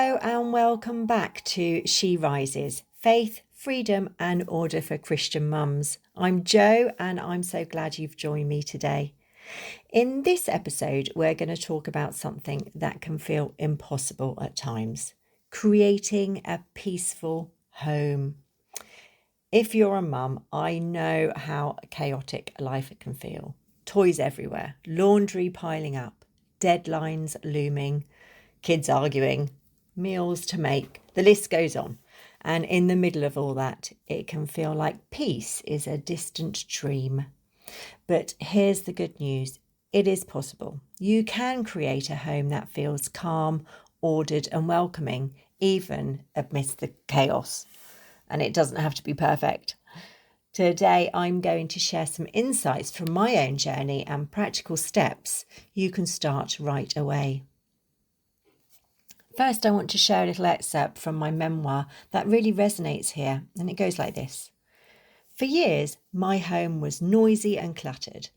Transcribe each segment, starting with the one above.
Hello and welcome back to She Rises, Faith, Freedom and Order for Christian Mums. I'm Jo and I'm so glad you've joined me today. In this episode, we're going to talk about something that can feel impossible at times, creating a peaceful home. If you're a mum, I know how chaotic life can feel. Toys everywhere, laundry piling up, deadlines looming, kids arguing, meals to make, the list goes on. And in the middle of all that, it can feel like peace is a distant dream. But here's the good news. It is possible. You can create a home that feels calm, ordered and welcoming, even amidst the chaos. And it doesn't have to be perfect. Today, I'm going to share some insights from my own journey and practical steps you can start right away. First, I want to share a little excerpt from my memoir that really resonates here, and it goes like this. For years, my home was noisy and cluttered,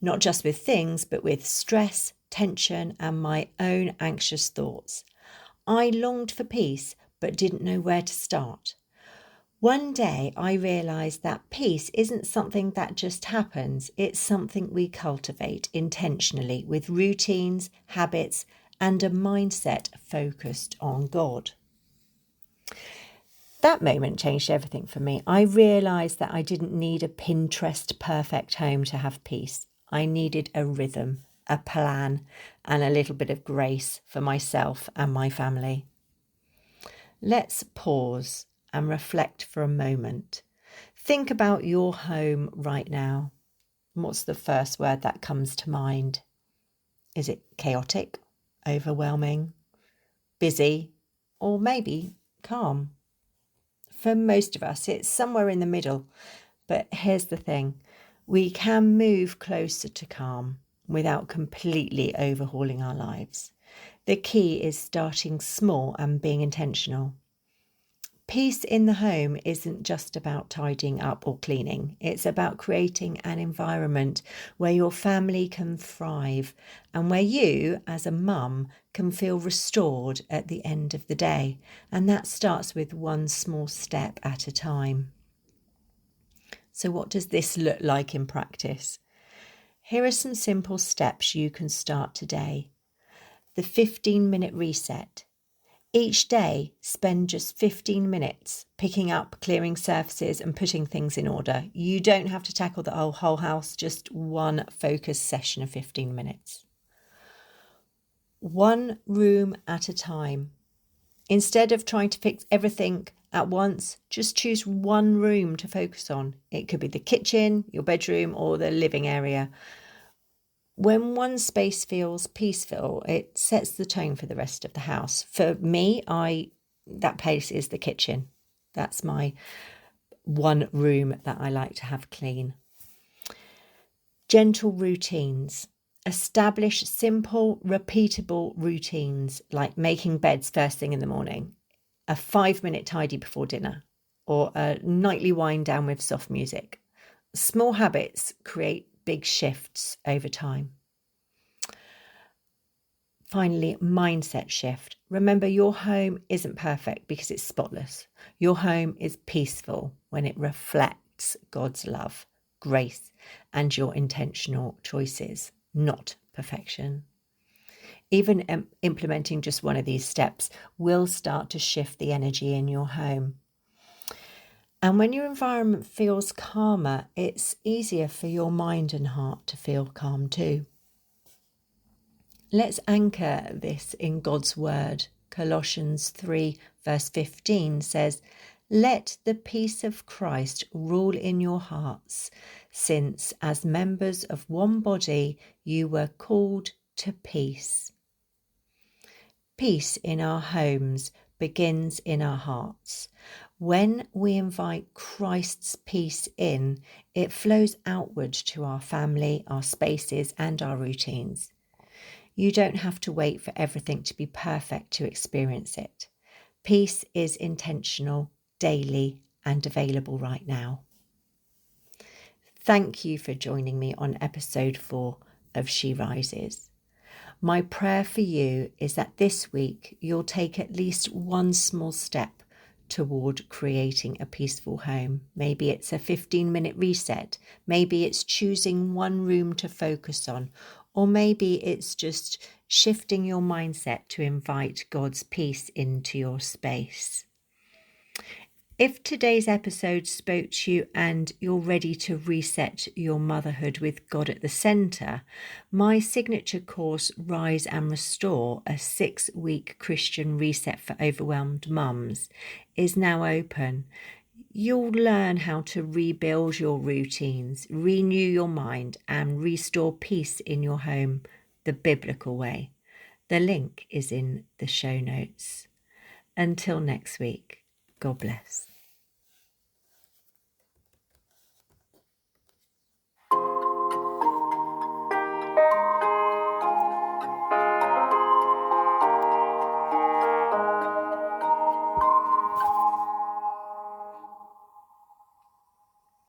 not just with things, but with stress, tension, and my own anxious thoughts. I longed for peace, but didn't know where to start. One day, I realised that peace isn't something that just happens, it's something we cultivate intentionally with routines, habits, and a mindset focused on God. That moment changed everything for me. I realised that I didn't need a Pinterest perfect home to have peace. I needed a rhythm, a plan, and a little bit of grace for myself and my family. Let's pause and reflect for a moment. Think about your home right now. What's the first word that comes to mind? Is it chaotic? Overwhelming, busy, or maybe calm? For most of us, it's somewhere in the middle. But here's the thing. We can move closer to calm without completely overhauling our lives. The key is starting small and being intentional. Peace in the home isn't just about tidying up or cleaning. It's about creating an environment where your family can thrive and where you, as a mum, can feel restored at the end of the day. And that starts with one small step at a time. So what does this look like in practice? Here are some simple steps you can start today. The 15-minute reset. Each day, spend just 15 minutes picking up, clearing surfaces and putting things in order. You don't have to tackle the whole house, just one focused session of 15 minutes. One room at a time. Instead of trying to fix everything at once, just choose one room to focus on. It could be the kitchen, your bedroom, or the living area. When one space feels peaceful, it sets the tone for the rest of the house. For me, that place is the kitchen. That's my one room that I like to have clean. Gentle routines. Establish simple, repeatable routines like making beds first thing in the morning, a 5-minute tidy before dinner, or a nightly wind down with soft music. Small habits create big shifts over time. Finally, mindset shift. Remember, your home isn't perfect because it's spotless. Your home is peaceful when it reflects God's love, grace, and your intentional choices, not perfection. Even implementing just one of these steps will start to shift the energy in your home. And when your environment feels calmer, it's easier for your mind and heart to feel calm too. Let's anchor this in God's word. Colossians 3 verse 15 says, "Let the peace of Christ rule in your hearts, since as members of one body you were called to peace." Peace in our homes begins in our hearts. When we invite Christ's peace in, it flows outward to our family, our spaces, and our routines. You don't have to wait for everything to be perfect to experience it. Peace is intentional, daily, and available right now. Thank you for joining me on episode 4 of She Rises. My prayer for you is that this week you'll take at least one small step toward creating a peaceful home. Maybe it's a 15-minute reset. Maybe it's choosing one room to focus on. Or maybe it's just shifting your mindset to invite God's peace into your space. If today's episode spoke to you and you're ready to reset your motherhood with God at the centre, my signature course, Rise and Restore, a 6-week Christian reset for overwhelmed mums, is now open. You'll learn how to rebuild your routines, renew your mind, and restore peace in your home the biblical way. The link is in the show notes. Until next week, God bless.